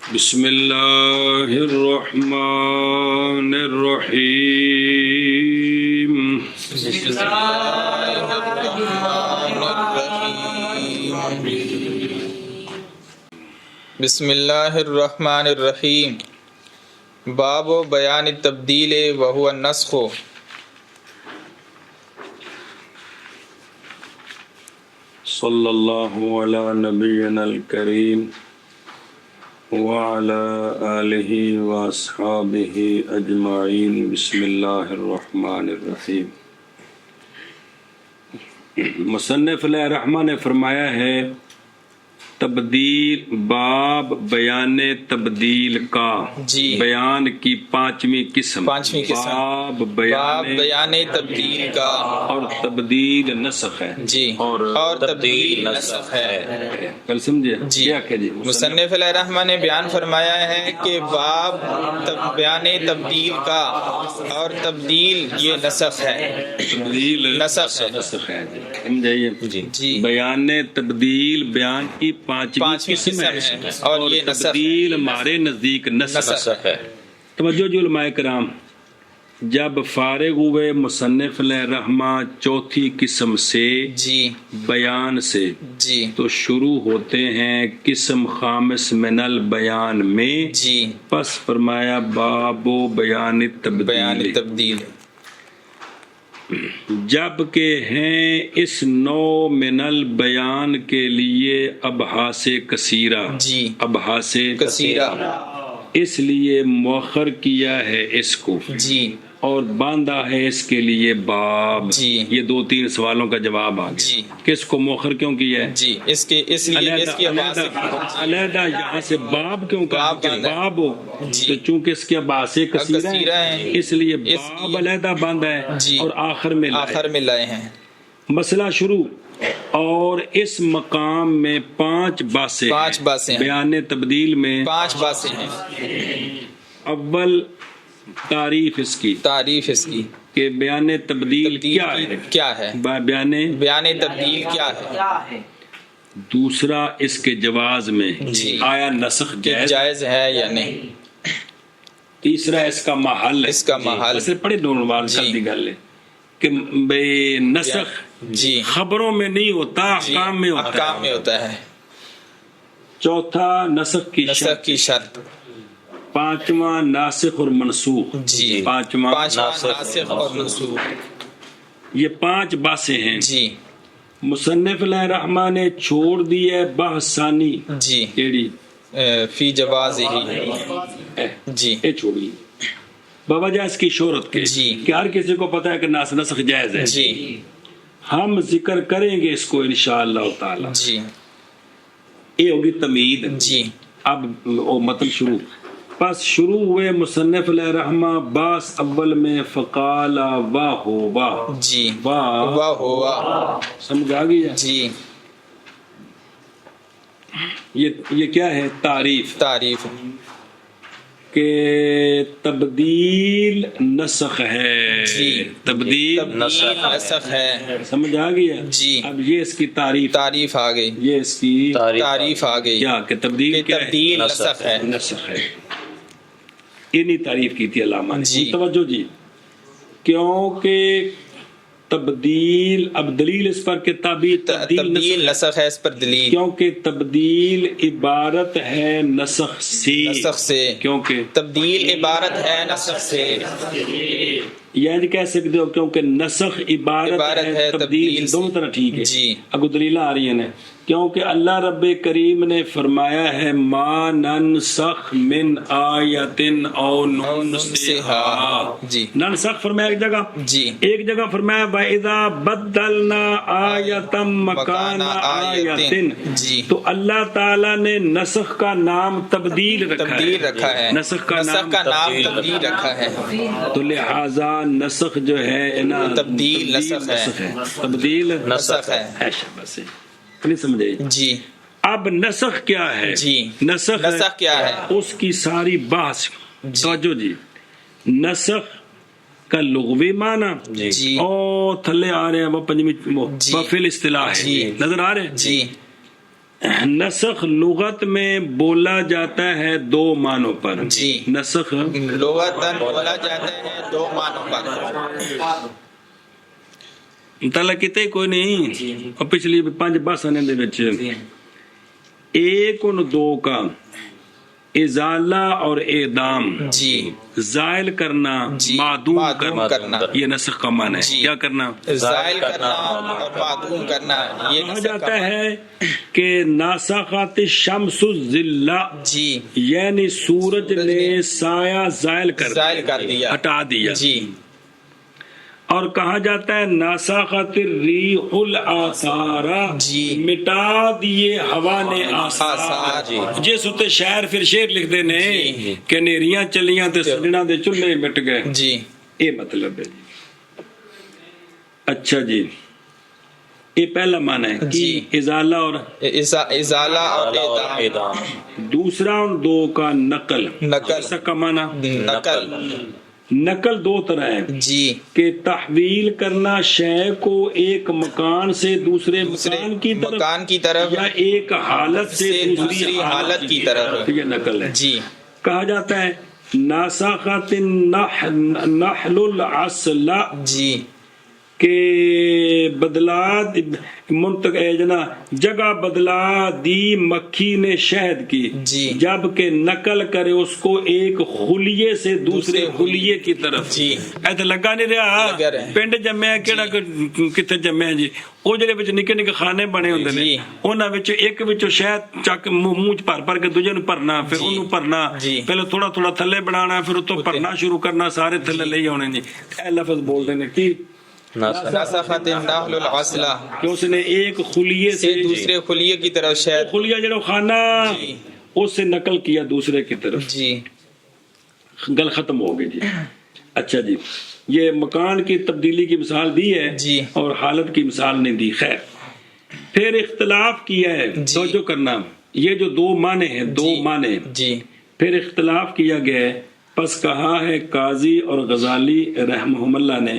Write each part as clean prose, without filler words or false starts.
بسم اللہ الرحمن الرحیم بسم اللہ الرحمن الرحیم باب بیان التبدیل وهو النسخ صلی اللہ علی نبینا الکریم وعلی آلہ واصحابہ اجمعین بسم اللہ الرحمن الرحیم۔ مصنف علیہ الرحمہ نے فرمایا ہے تبدیل، باب بیان تبدیل کا، بیان کی پانچویں قسم، باب بیان تبدیل کا، اور تبدیل نسخ ہے جی، اور تبدیل نسخ ہے۔ کل سمجھے کیا کہ جی مصنف علیہ الرحمہ نے بیان فرمایا ہے کہ باب بیان تبدیل کا اور تبدیل یہ نسخ ہے، تبدیل نسخ ہے سمجھائیے جی، بیان تبدیل بیان کی پانچویں قسم ہے اور یہ تبدیل ہمارے نزدیک نسخ ہے۔ توجہ جو علماء کرام جب فارغ ہوئے مصنف علیہ الرحمہ چوتھی قسم سے جی بیان سے جی تو شروع ہوتے ہیں قسم خامس من البیان میں جی، پس فرمایا باب بیان تبدیل جبکہ ہیں اس نوع من البیان کے لیے ابحاث کثیرہ، جی، ابحاث کثیرہ، اس لیے مؤخر کیا ہے اس کو جی، اور باندھا ہے اس کے لیے باب۔ جی، یہ دو تین سوالوں کا جواب آ گیا۔ جی، کس کو مؤخر کیوں کیا ہے؟ جی، اس لیے اس کی علیحدہ یہاں سے باب کیوں کہا کہ باب ہو تو چونکہ اس کے ابحاث کثیرہ ہیں اس لیے باب علیحدہ باندھا ہے اور آخر میں لائے ہیں۔ مسئلہ شروع اور اس مقام میں پانچ باسیں بیان تبدیل میں 5 باتیں ہیں۔ اول تعریف اس کی کہ بیان تبدیل کیا ہے، بیان تبدیل کیا ہے۔ دوسرا اس کے جواز میں آیا نسخ جائز ہے یا نہیں۔ تیسرا اس کا محل اسے پڑھے دونوں بار جلدی کر لے کہ بے نسخ خبروں میں نہیں ہوتا، احکام میں ہوتا ہے۔ چوتھا نسخ کی شرط۔ پانچواں ناسخ اور منسوخ، پانچواں ناسخ اور منسوخ، یہ 5 باتیں ہیں۔ جی، مصنف علیہ الرحمہ نے چھوڑ دی ہے بحث ثانی، جی، کیڑی فی جواز ہی، جی، یہ چھوڑی بوجہ اس کی شہرت کے کہ ہر کسی کو پتہ ہے کہ نسخ جائز ہے۔ جی، ہم ذکر کریں گے اس کو انشاءاللہ تعالی۔ جی، یہ ہوگی تمہید۔ جی، اب مطلب شروع پس شروع ہوئے مصنف علیہ الرحمہ باس اول میں فقال واہ جی، واہ سمجھ آ گئی؟ جی، یہ کیا ہے؟ تعریف کہ تبدیل نسخ ہے، تبدیل نسخ ہے، سمجھ آ گئی؟ جی، اب یہ اس کی تعریف آ گئی، یہ اس کی تعریف آ گئی کیا کہ تبدیل نسخ ہے۔ انہی تعریف کی تھی علامہ نے۔ توجہ جی، کیونکہ تبدیل اب دلیل اس پر کہ تبدیل نسخ ہے، اس پر دلیل کیونکہ تبدیل عبارت ہے نسخ سے، کیونکہ تبدیل عبارت ہے نسخ سے، یعنی کہہ سکتے ہو کیونکہ نسخ عبارت ہے تبدیل، دونوں طرح ٹھیک ہے۔ اگو دلیل آ رہی ہیں کیونکہ اللہ رب کریم نے فرمایا ہے ما ننسخ من آیت او ننسخها، ننسخ فرمایا ایک جگہ، ایک جگہ فرمایا وَإِذَا بَدَّلْنَا آیَةً مَكَانَ آیَةٍ، تو اللہ تعالیٰ نے نسخ کا نام تبدیل رکھا ہے، نسخ کا نام تبدیل رکھا ہے، تو لہذا نسخ جو ہے تبدیل نسخ ہے، تبدیل نسخ ہے۔ نہیں سمجھے جی؟ اب نسخ کیا ہے؟ نسخ کیا ہے؟ اس کی ساری بحث توجہ جی، نسخ کا لغوی معنی اور تھلے آ رہے ہیں وہ پنجمی فل اصطلاح ہے، نظر آ رہے ہیں؟ نسخ لغت میں بولا جاتا ہے دو معنوں پر. جی نسخ لغتاً بولا جاتا ہے دو معنوں پر. مطالعہ کیتے کوئی نہیں. اور پچھلی 5 بحثاں دے وچ ایک ان دو کا ازالہ اور اعدام جی زائل کرنا معدوم کرنا یہ نسخ کا معنی ہے. کیا کرنا؟ زائل کرنا اور معدوم کرنا. یہ کہا جاتا ہے کہ ناسخت الشمس الظل جی یعنی سورج نے سایہ زائل کر دیا ہٹا دیا. جی. اور کہا جاتا ہے ناسخت الریح الآثار جی مٹا دیے ہوا نے آثار. جس اتے شاعر پھر شعر لکھ دے نے کہ نیریاں چلیاں تے سجنا دے چولہے مٹ گئے. جی یہ مطلب ہے جی. اچھا جی یہ پہلا معنی ہے جی ازالہ اور اعدام. دوسرا ان دو کا نقل. نقل کا معنی نقل 2 طرح ہے جی کہ تحویل کرنا شے کو ایک مکان سے دوسرے مکان کی طرف یا ایک حالت سے دوسری حالت کی طرف یہ نقل ہے. جی. کہا جاتا ہے ناسخت النحل العسل جی کہ بدلا جنا جگہ بدلا دی مکھی نے شہد کی. جی. جب کہ نقل کرے اس کو ایک خلیے سے دوسرے خلیے کی طرف. جی ایسا لگا نہیں رہا پنڈ جمیا کیڑا کتنے جمیا جی. وہ جڑے وچ نکے نکے خانے بنے ہوندے نے انہاں وچ ایک وچ شہد چک منہ چ بھر کے دوجے نوں بھرنا پھر اونوں بھرنا پہلے تھوڑا تھوڑا تھلے بنانا پھر اتوں بھرنا شروع کرنا سارے تھلے لے آنے جی. اے لفظ بولدے نے کی نسخت النحل العسل کہ اس نے ایک خلیے سے دوسرے خلیے کی طرف شہد خلیہ جڑا خانہ اس سے نقل کیا دوسرے کی طرف. جی گل ختم ہو گئی جی. اچھا جی یہ مکان کی تبدیلی کی مثال دی ہے جی اور حالت کی مثال نہیں دی. خیر پھر اختلاف کیا ہے توجہ کرنا. یہ جو 2 معنی ہیں 2 معنی جی پھر اختلاف کیا گیا ہے. پس کہا ہے قاضی اور غزالی رحمہم اللہ نے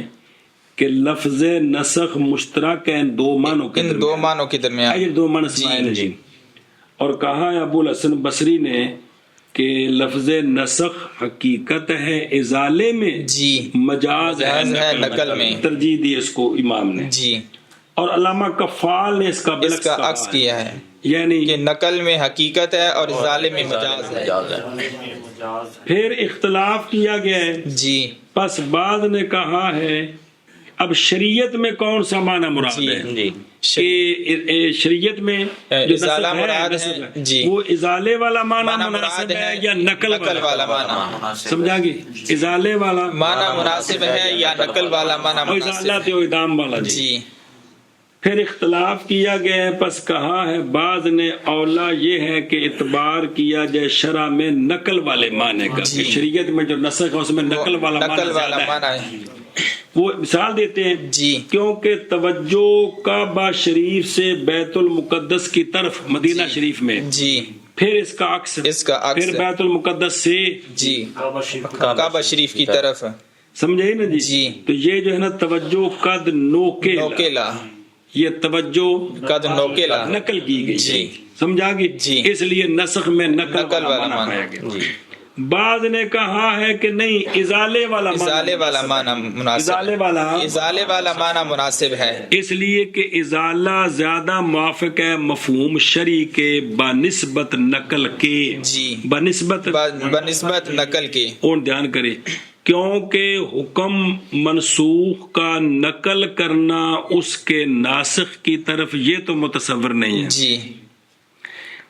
کہ لفظ نسخ مشترک ہے ان 2 معنوں کے درمیان. 2 معنوں کے درمیان یہ 2 معنی سمائے جی. اور کہا ہے ابو الحسن بصری نے کہ لفظ نسخ حقیقت ہے ازالے میں جی مجاز ہے نقل میں. ترجیح دی اس کو امام نے جی. اور علامہ کفال نے اس کا عکس کیا ہے یعنی کہ نقل میں حقیقت ہے اور ازالے میں مجاز ہے. پھر اختلاف کیا گیا ہے جی. پس بعض نے کہا ہے اب شریعت میں کون سا معنی مراد ہے کہ شریعت میں جو ازالہ مراد ہے جی وہ ازالے والا معنی مناسب ہے یا نقل والا معنی. سمجھا گی ازالے والا معنی مناسب ہے یا نقل والا معنی مناسب ازالہ تے اعدام والا جی. پھر اختلاف کیا گیا ہے. پس کہا ہے بعض نے اولا یہ ہے کہ اعتبار کیا جائے شرع میں نقل والے معنی کا. شریعت میں جو نسخ ہے اس میں نقل والا معنی ہے. وہ مثال دیتے ہیں جی کیونکہ توجہ کعبہ شریف سے بیت المقدس کی طرف مدینہ شریف میں جی پھر اس کا عکس پھر بیت المقدس سے جی کعبہ شریف کی طرف. سمجھے نا جی. تو یہ جو ہے نا توجہ قد نوکیلا یہ توجہ قد نوکیلا نقل کی گئی جی. سمجھا گی جی. اس لیے نسخ میں نقل والا معنی پایا گیا. بعض نے کہا ہے کہ نہیں ازالے والا معنی مناسب ہے اس لیے کہ ازالہ زیادہ موافق ہے مفہوم شرعی کے بنسبت نقل کے. جی بنسبت نقل کے. اور دھیان کرے کیونکہ حکم منسوخ کا نقل کرنا اس کے ناسخ کی طرف یہ تو متصور نہیں ہے جی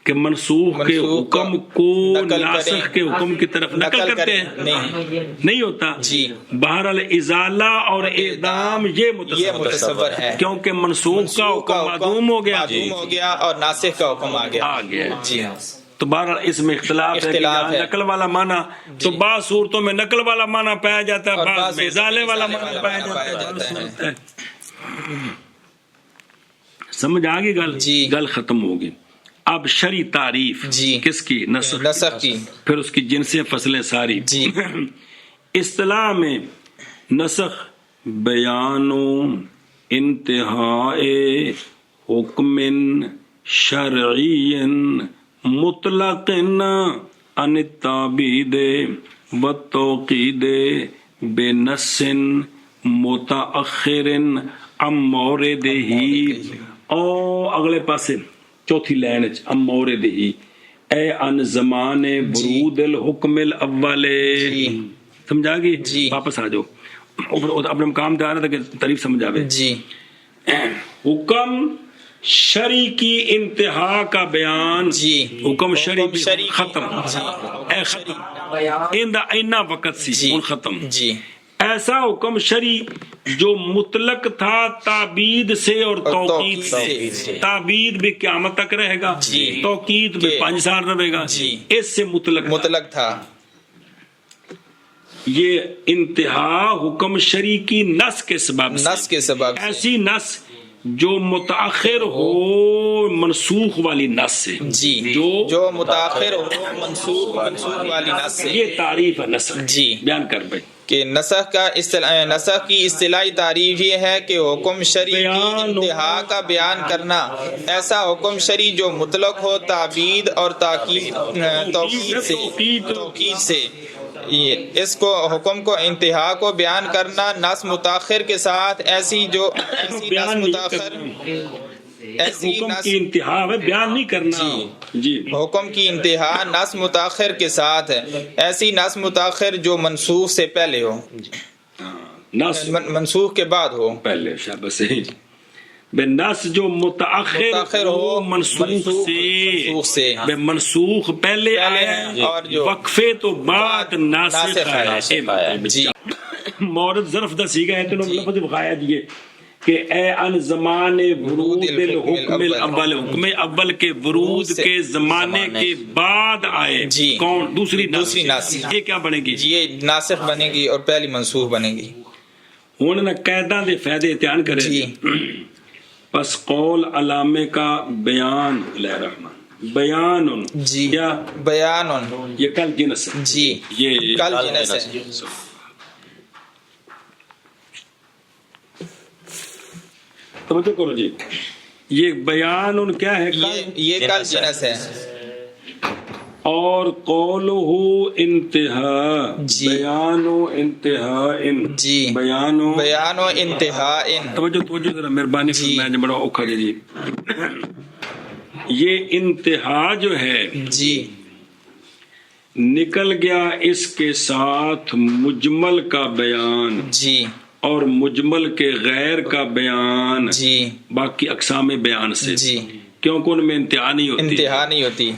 کہ منسوخ کے حکم کو ناسخ کے حکم کی طرف نقل کرتے ہیں نہیں ہوتا جی. بہرحال ازالہ اور اعدام یہ متصور ہے کیونکہ منسوخ کا حکم معدوم ہو گیا اور ناسخ کا حکم آ گیا جی. تو بہرحال اس میں اختلاف ہے. نقل والا معنی تو بعض صورتوں میں نقل والا معنی پایا جاتا ہے بعض میں ازالے والا معنی پایا جاتا ہے. سمجھ آ گئی گل جی. گل ختم ہوگی. اب شرعی تعریف جی کس کی؟ نسخ کی. پھر اس کی جنسیں فصلیں ساری جی. اصطلاح میں نسخ بیان انتہاء حکم شرعی مطلق عن التعبید والتوقید بنص متأخر عن موردہ. اور اگلے پاسے چوتھی لائن عن موردہ اے ان زمان ورود الحکم الاول. سمجھا گی؟ جی. واپس آ جاؤ اپنے مقام پہ آ رہا تھا کہ تعریف سمجھ آوے. جی. حکم شرع کی انتہا کا بیان. جی. حکم شرع شرعی ختم. اے ختم اینا وقت سی. جی. ختم. جی. ایسا حکم شرعی جو مطلق تھا تعبید سے اور توقید سے. تعبید بھی قیامت تک رہے گا. جی. توقید بھی 5 سال رہے گا. جی. اس سے مطلق تھا. یہ انتہا حکم شرعی کی نص کے سبب سے. نص کے سبب سے. ایسی نص جو متاخر ہو منسوخ والی نص سے. جی. جو متاخر ہو منسوخ والی نص سے. یہ تعریف ہے نسخ. جی. بیان کر بھائی کہ نسخ کی اصطلاحی تعریف یہ ہے کہ حکم شرعی کی انتہا کا بیان کرنا. ایسا حکم شرعی جو مطلق ہو تعبید اور توقید سے. اس کو حکم کو انتہا کو بیان کرنا نص متاخر کے ساتھ. ایسی نص متاخر حکم کی انتہا ہے بیان نہیں کرنا. جی. حکم کی انتہا نص متاخر کے ساتھ ہے. ایسی نص متاخر جو منسوخ سے پہلے ہو. نص منسوخ کے بعد ہو. پہلے شاباش. بے نص جو متاخر ہو منسوخ سے. بے منسوخ پہلے آئے اور جو وقفے تو بعد ناسخ آیا. جی. مورد ظرف دسی گئے تو لفظ بخایا دیے کہ اے ان زمان ورود الحکم الاول. حکم اول کے ورود کے زمانے کے بعد آئے. جی. کون؟ دوسری ناسخ. یہ کیا بنے گی؟ یہ ناسخ بنے گی اور پہلی منسوخ بنے گی. ہوں نہ قیداں دے فائدے دھیان کرے. جی. پس قول علامے کا بیان. اللہ الرحمن بیان. جی. کیا بیان؟ یہ کل جنس ہے. جی. یہ کل جنس ہے. توجہ کرو جی. یہ بیان کیا ہے؟ یہ کل جنس ہے. اور قولہ انتہا. جی. بیان و انتہا ان. جی. بیان و انتہا ان. توجہ ذرا مہربانی فرمائیں. بڑا اوکھا جی. یہ انتہا جو ہے جی نکل گیا اس کے ساتھ مجمل کا بیان. جی. اور مجمل کے غیر کا بیان. جی. باقی اقسام بیان سے. جی. کیونکہ ان میں انتہا نہیں ہوتی.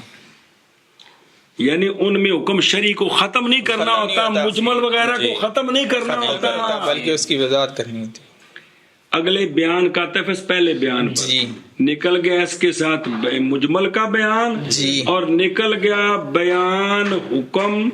یعنی ان میں حکم شرعی کو ختم نہیں کرنا ہوتا. مجمل وغیرہ کو ختم نہیں کرنا ہوتا بلکہ اس کی وضاحت کرنی ہوتی. اگلے بیان کا تفصیل پہلے بیان پر. جی. نکل گیا اس کے ساتھ مجمل کا بیان. جی. اور نکل گیا بیان حکم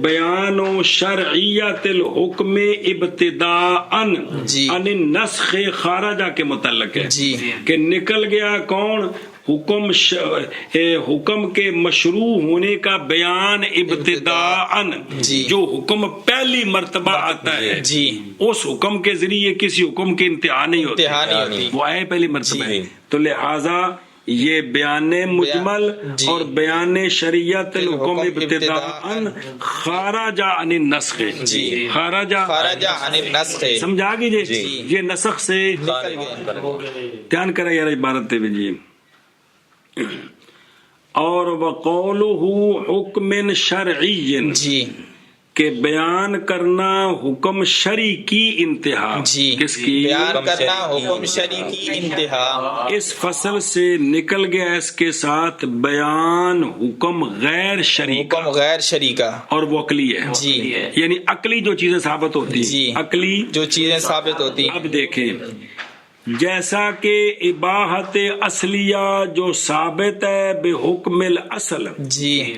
بیان و شرعیت الحکم ابتداءً جی. ان نسخ خارجہ کے متعلق ہے. جی. کہ نکل گیا کون؟ حکم کے مشروع ہونے کا بیان ابتداءً. جی. جو حکم پہلی مرتبہ آتا ہے. جی. اس حکم کے ذریعے کسی حکم کی انتہا نہیں ہوتی. وہ آئے پہلی مرتبہ. جی. تو لہذا یہ بیان مجمل جی. اور بیان شریعت الحکم ابتداءً خارج عن النسخ. جی. خارج عن النسخ. سمجھا گی جی. یہ نسخ سے دھیان کرے یار عبارت بھی جی. اور وقولہ حکم شرعی. جی. کہ بیان کرنا حکم شرعی کی انتہا. جی. کس کی؟ بیان کرنا حکم شرعی کی انتہا. اس فصل سے نکل گیا اس کے ساتھ بیان حکم غیر شرعی. حکم غیر شرعی کا. اور وہ عقلی ہے. جی. یعنی عقلی جو چیزیں ثابت ہوتی. جی. عقلی جو چیزیں ثابت ہوتی. اب دیکھیں جیسا کہ اباحت اصلیہ جو ثابت ہے بے حکم الاصل. جی.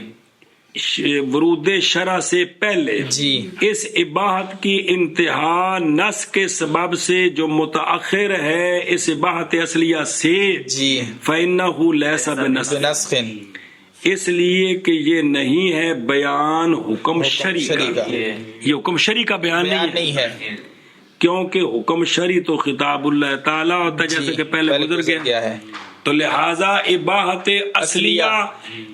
ورود شرع سے پہلے. جی. اس اباحت کی انتہا نص کے سبب سے جو متأخر ہے اس اباحت اصلیہ سے. جی. فإنہ لیس بنسخ. اس لیے کہ یہ نہیں ہے بیان حکم شرعی کا. یہ حکم شرعی کا بیان نہیں ہے. کیونکہ حکم شرعی تو خطاب اللہ تعالیٰ ہوتا ہے جیسے کہ پہلے گزر گیا ہے. تو لہٰذا اباحت اصلیہ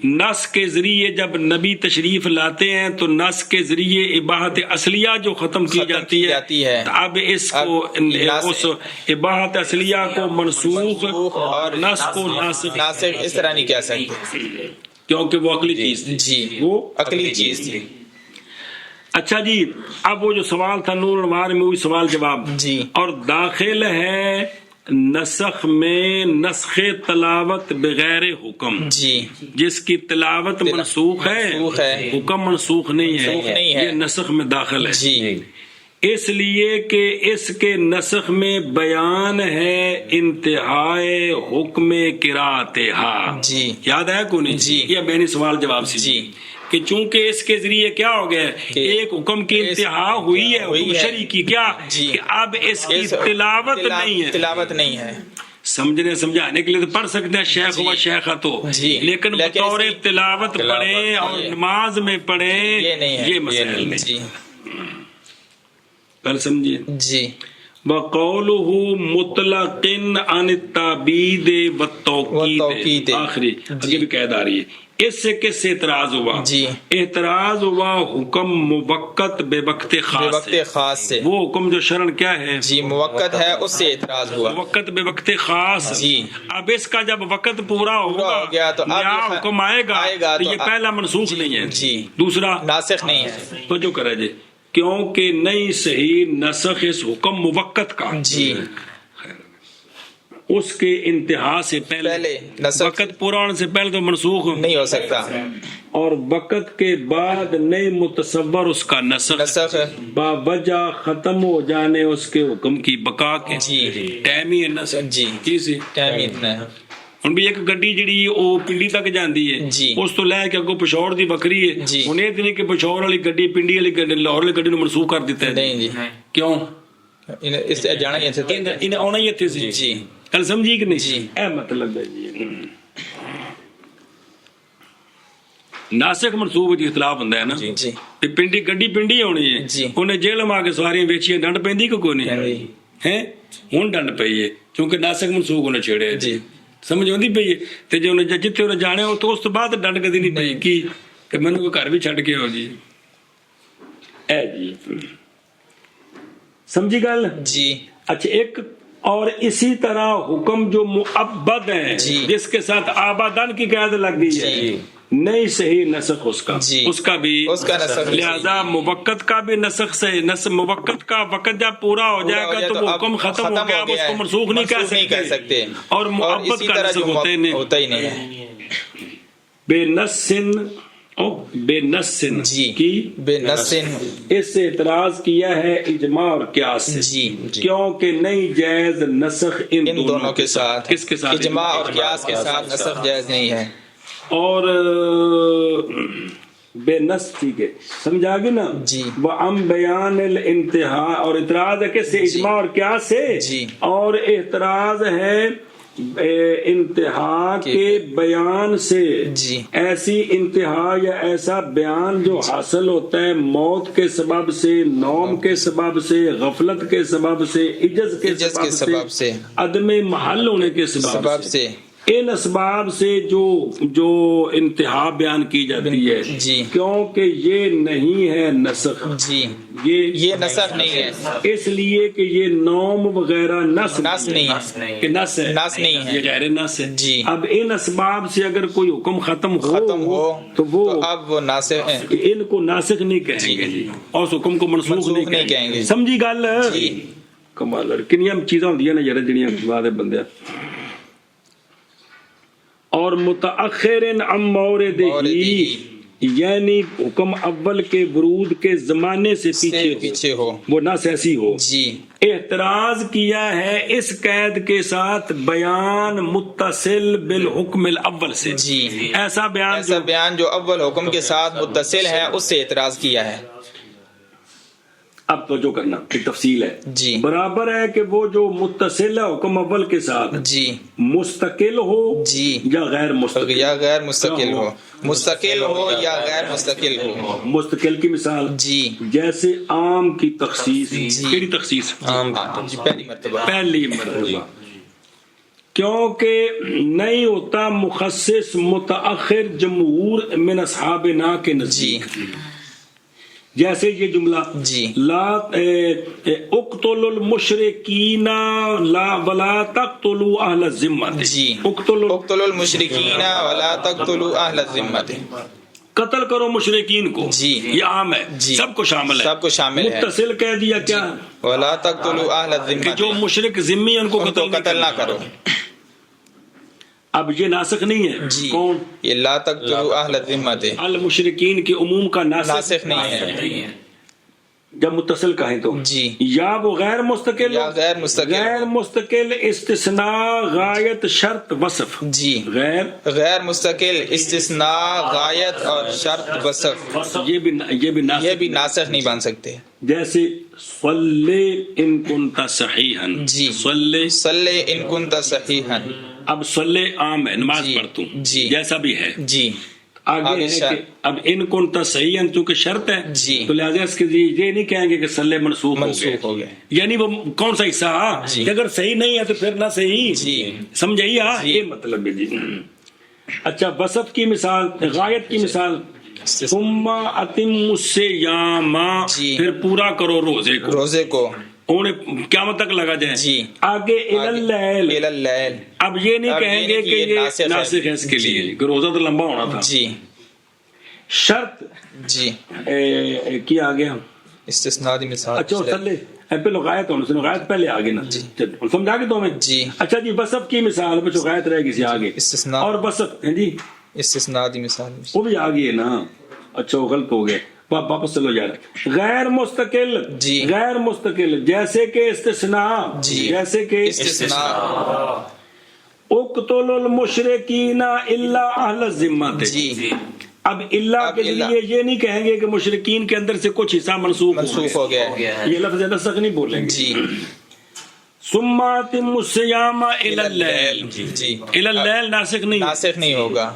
نص کے ذریعے جب نبی تشریف لاتے ہیں تو نص کے ذریعے اباحت اصلیہ جو ختم کی جاتی ہے تو اب اس کو اس اباحت اصلیہ کو منسوخ اور نص کو ناسخ اس طرح نہیں کہہ سکتے کیونکہ وہ عقلی چیز تھی. جی وہ عقلی چیز تھی. اچھا جی اب وہ جو سوال تھا نور الانوار میں وہی سوال جواب جی. اور داخل ہے نسخ میں نسخ تلاوت بغیر حکم جی جس کی تلاوت منسوخ ہے حکم منسوخ نہیں ہے یہ نسخ میں داخل ہے جی. اس لیے کہ اس کے نسخ میں بیان ہے انتہائے حکم قراءتہا. جی یاد ہے کو نہیں جی. یہ میں نے سوال جواب سے جی کہ چونکہ اس کے ذریعے کیا ہو گیا ایک حکم کی انتہا ہوئی ہے حکم شرعی کی کیا کہ اب اس کی تلاوت نہیں ہے. سمجھنے سمجھانے کے لیے تو پڑھ سکتے ہیں شیخ و شیخہ تو لیکن بطور تلاوت پڑھیں اور نماز میں پڑھیں یہ مسئلہ نہیں. کل سمجھیے جی. وَقَوْلُهُ مُطْلَقٍ عَنِ التَّعْبِيدِ وَالتَّوْقِيدِ آخری یہ بھی قید آ رہی ہے. اس سے کس سے اعتراض ہوا جی اعتراض ہوا حکم موقت بے وقت خاص سے. وہ حکم جو شرن کیا ہے جی موقت ہے اس سے اعتراض ہوا موقت بے وقت خاص. جی اب اس کا جب وقت پورا ہوگا تو نیا حکم آئے گا تو یہ پہلا منسوخ نہیں ہے جی دوسرا ناسخ نہیں ہے. تو جو کرے جی کیونکہ نہیں صحیح نسخ اس حکم موقت کا جی اس کے انتہا سے پہلے وقت پورا ہونے سے پہلے تو منسوخ نہیں ہو سکتا اور وقت کے بعد نئے متصور اس کا نسخ با وجہ ختم ہو جانے اس کے حکم کی بقا کے ٹائم ہی نسخ جی کسی ٹائم اتنا ہے. ہن بھی ایک گڈی جڑی او پنڈی تک جاندی ہے اس تو لے کے اگوں پشور دی بکری ہے ہن یہ نہیں کہ پشور والی گڈی پنڈی والی گڈی لاہور والی گڈی نوں منسوخ کر دیتا ہے. نہیں جی کیوں اس سے جانا ہی تھا انہیں آنا ہی تھے جی. کل سمجھی کہ نہیں جی اے مطلب ہے جی ناسخ منسوخ جی اختلاف ہوندا ہے نا جی پنڈی گڈی پنڈی ہونی ہے انہیں جیل ماں کے سواریاں ویچیاں ڈنڈ پیندی کہ کوئی نہیں ہے ہن ڈنڈ پئی ہے کیونکہ ناسخ منسوخ انہیں چھیڑے جی سمجھ آتی پی ہے تے جے انہیں جتھے انہیں جانے ہو تو اس تو بعد ڈنڈ کدی نہیں پئی کی کہ مینوں کوئی گھر بھی چھڈ کے ہو جی اے جی سمجھی گل جی. اچھا ایک اور اسی طرح حکم جو مؤبد ہے جس کے ساتھ آبادان کی قید لگ گئی ہے نہیں صحیح نسخ اس کا بھی لہذا موقت کا بھی نسخ سے موقت کا وقت جب پورا ہو جائے گا تو وہ حکم ختم ہو گیا اس کو منسوخ نہیں کہہ سکتے اور مؤبد کا نسخ ہوتا ہی نہیں ہے. بے نسن بے نسن کی بے نسن اس سے اعتراض کیا ہے اجماع اور قیاس سے کیونکہ نہیں جائز نسخ ان دونوں کے ساتھ. کس کے ساتھ اجماع اور قیاس کے ساتھ نسخ جائز نہیں ہے. اور بے نس ٹھیک ہے سمجھا گے نا جی. وَعَمْ بَيَانِ الْإِنْتِحَا اور اعتراض ہے کس سے اجماع اور قیاس سے اور اعتراض ہے انتہا کے بیان سے ایسی انتہا یا ایسا بیان جو حاصل ہوتا ہے موت کے سبب سے نوم کے سبب سے غفلت کے سبب سے عجز کے سبب سے عدم محل ہونے کے سبب سے ان اسباب سے جو انتہا بیان کی جاتی ہے کیونکہ یہ نہیں ہے نسخ یہ نسخ نہیں ہے اس لیے کہ یہ نوم وغیرہ نس نہیں ہے کہ نس نہیں ہے یہ غیر نس ہے. اب ان اسباب سے اگر کوئی حکم ختم ہو تو وہ اب وہ ناسخ ہیں ان کو ناسخ نہیں کہیں گے جی اور اس حکم کو منسوخ نہیں کہیں گے. سمجھی گل کمال کنیاں چیزاں ہوندیاں نے یار جڑیاں بعد بندے اور متأخر عن موردہی یعنی حکم اول کے ورود کے زمانے سے پیچھے ہو وہ نہ ایسی ہو. اعتراض کیا ہے اس قید کے ساتھ بیان متصل بالحکم الاول سے ایسا بیان جو اول حکم کے ساتھ متصل ہے اس سے اعتراض کیا ہے. اب تو جو کرنا تفصیل ہے برابر ہے کہ وہ جو متصل ہے حکم اول کے ساتھ مستقل ہو یا غیر مستقل ہو مستقل ہو یا غیر مستقل ہو. مستقل کی مثال جیسے عام کی تخصیص کیڑی تخصیص پہلی مرتبہ کیونکہ نہیں ہوتا مخصص متأخر جمہور من اصحابنا کے نزدیک. جیسے یہ جملہ لا اقتلوا المشرکین لا ولا تقتلوا اہل الذمۃ. اقتلوا المشرکین ولا تقتلوا اہل الذمۃ. قتل کرو مشرکین کو، یہ عام ہے، سب کو شامل ہے، سب کو شامل ہے. متصل کہہ دیا کیا ولا تقتلوا اہل کہ الذمۃ، جو مشرک ذمی ہیں ان کو قتل نہ کرو. اب یہ ناسخ نہیں ہے. کون؟ یہ لا تقتلوا اہل الذمۃ المشرکین کے عموم کا ناسخ نہیں ہے. جب متصل کہیں تو یا وہ غیر مستقل، یا غیر مستقل استثناء غایت شرط وصف. غیر مستقل استثناء غایت اور شرط وصف، یہ بھی ناسخ نہیں بن سکتے. جیسے صلی ان کنت صحیحا، صلی ان کنت صحیحا. اب صلی عام ہے، نماز پڑھتوں، جیسا بھی ہے. آگے ہے کہ اب ان کنت صحیحا چونکہ شرط ہے تو لہٰذا اس کے یہ نہیں کہیں گے کہ صلی منسوخ ہو گئے. یعنی وہ کون سا حصہ کہ اگر صحیح نہیں ہے تو پھر نہ صحیح. سمجھائیے یہ مطلب ہے. اچھا وصف کی مثال، غایت کی مثال ثم اتموا الصیام، پھر پورا کرو روزے کو انہیں قیامت تک لگا جائے. آگے الی اللیل، اب یہ نہیں کہیں گے کہ یہ ناسخ ہے اس کے لیے کہ روزہ تو لمبا ہونا تھا. شرط کیا آگے ہم استثناء دی مثال. اچھا صلی پہلے غایت ہونا سنو، غایت پہلے آگے نا سمجھا کے تو ہمیں. اچھا جی وصف کی مثال میں جو غایت رہے گی آگے استثناء، اور وصف استثناء دی مثال وہ بھی آگے ہے نا. اچھا وہ غلط ہو گئے، واپس چلو جا رہے. غیر مستقل جیسے کہ استثناء اقتلوا المشرکین الا اہل الذمۃ. اب اللہ کے لیے یہ نہیں کہیں گے کہ مشرکین کے اندر سے کچھ حصہ منسوخ ہو گیا، یہ لفظ نسخ نہیں بولیں گے. ثم اتموا الصیام الی اللیل، الی اللیل ناسخ نہیں ہوگا.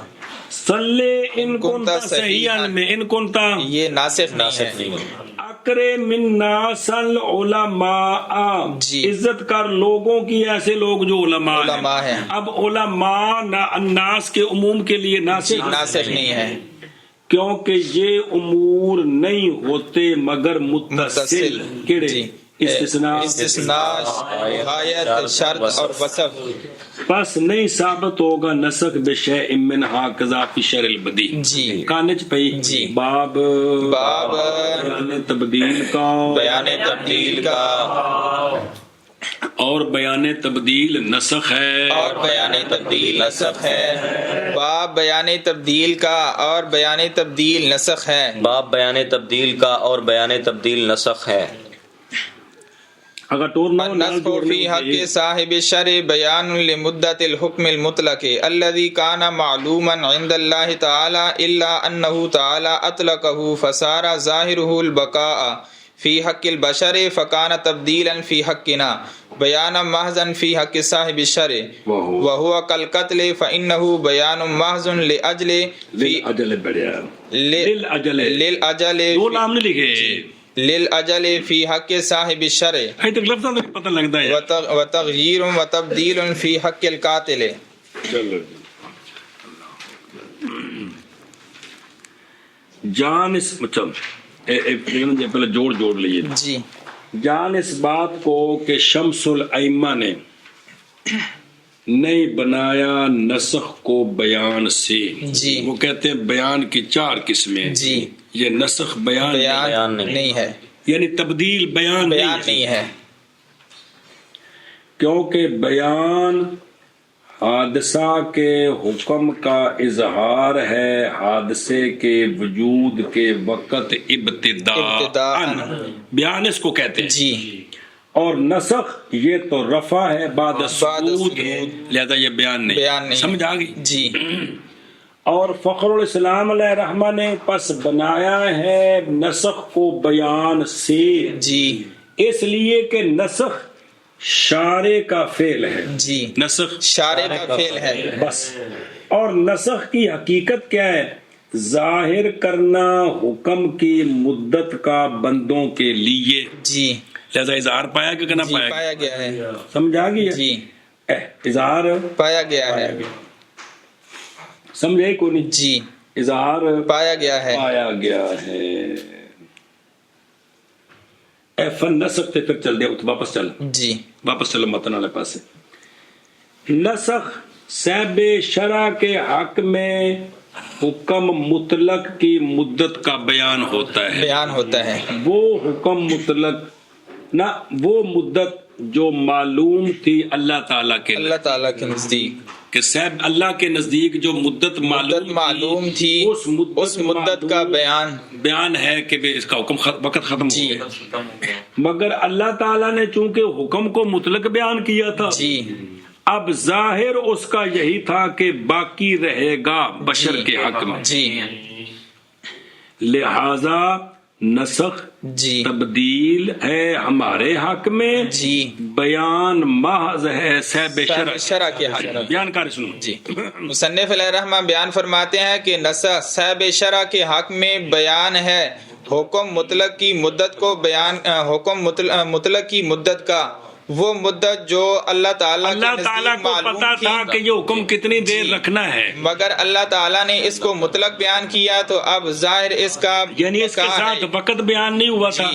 صلی ان کنت صحیحا میں ان کنت یہ ناسخ نہیں ہے. اکرم الناس العلماء، عزت کر لوگوں کی ایسے لوگ جو علماء ہیں. اب علماء الناس کے عموم کے لیے ناسخ نہیں ہے کیونکہ یہ امور نہیں ہوتے مگر متصل. کیڑے؟ استثناء غایت شرط اور وصف. پس نہیں ثابت ہوگا نسخ بشیء من ہاکذا فی شرع البدیع. کانچ پئی باب بیان تبدیل کا اور بیان تبدیل نسخ ہے، باب بیان تبدیل کا اور بیان تبدیل نسخ ہے. باب بیان تبدیل کا اور بیان تبدیل نسخ ہے. اگر ٹورنا النسخ فی حق صاحب الشرع بیان لمدت الحکم المطلق الذي كان معلوما عند الله تعالى الا انه تعالى اطلقه فصار ظاهره البقاء في حق البشر فكان تبديلا في حقنا بیانا محضا في حق صاحب الشرع وهو كالقتل فانه بيان محض للاجل دو نام نہیں لکھے للاجل فی حق صاحب الشرع پتہ لگتا ہے وتغییر وتبدیل فی حق القاتل. جان اس پہلے جوڑ لیے جان اس بات کو کہ شمس الائمہ نے نہیں بنایا نسخ کو بیان سے. وہ کہتے ہیں بیان کی 4 قسمیں. یہ نسخ بیان نہیں ہے، یعنی تبدیل بیان نہیں ہے کیونکہ بیان حادثہ کے حکم کا اظہار ہے حادثے کے وجود کے وقت ابتداءً. بیان اس کو کہتے ہیں. اور نسخ یہ تو رفع ہے بعد سقوط، لہذا یہ بیان نہیں. سمجھ آ گئی؟ اور فخر الاسلام علیہ رحمہ نے پس بنایا ہے نسخ کو بیان سے، اس لیے کہ نسخ شارع کا فعل ہے. نسخ شارع کا فعل ہے بس. اور نسخ کی حقیقت کیا ہے؟ ظاہر کرنا حکم کی مدت کا بندوں کے لیے. لہذا اظہار پایا کہ نہ پایا گیا ہے. سمجھ آ گئی؟ اظہار پایا گیا ہے. سمجھے کو نہیں؟ جی. اظہار پایا گیا ہے. پایا گیا ہے. فن نسخ تے پھر چل دیا واپس چل. جی. واپس چلو متن والے پاس. نسخ صاحب شرع کے حق میں حکم مطلق کی مدت کا بیان ہوتا ہے. بیان ہوتا ہے. وہ حکم مطلق نہ وہ مدت جو معلوم تھی اللہ تعالیٰ کے نزدیک کہ صاحب اللہ کے نزدیک جو مدت معلوم تھی اس مدت کا بیان ہے کہ اس کا حکم وقت ختم ہو گیا. مگر اللہ تعالیٰ نے چونکہ حکم کو مطلق بیان کیا تھا جی اب ظاہر اس کا یہی تھا کہ باقی رہے گا بشر کے حق میں. جی لہذا نسخ جی تبدیل ہے ہمارے حق میں. جی بیان محض ہے صاحب شرع کے حق میں. بیان کاری سنو. جی مصنف علیہ الرحمہ بیان فرماتے ہیں کہ نسخ صاحب شرع کے حق میں بیان ہے حکم مطلق کی مدت کو بیان حکم مطلق کی مدت کا وہ مدت جو اللہ تعالیٰ کو پتا تھا کہ یہ حکم کتنی دیر رکھنا ہے مگر اللہ تعالیٰ نے اس کو مطلق بیان کیا تو اب ظاہر اس کا یعنی اس کے ساتھ وقت بیان نہیں ہوا تھا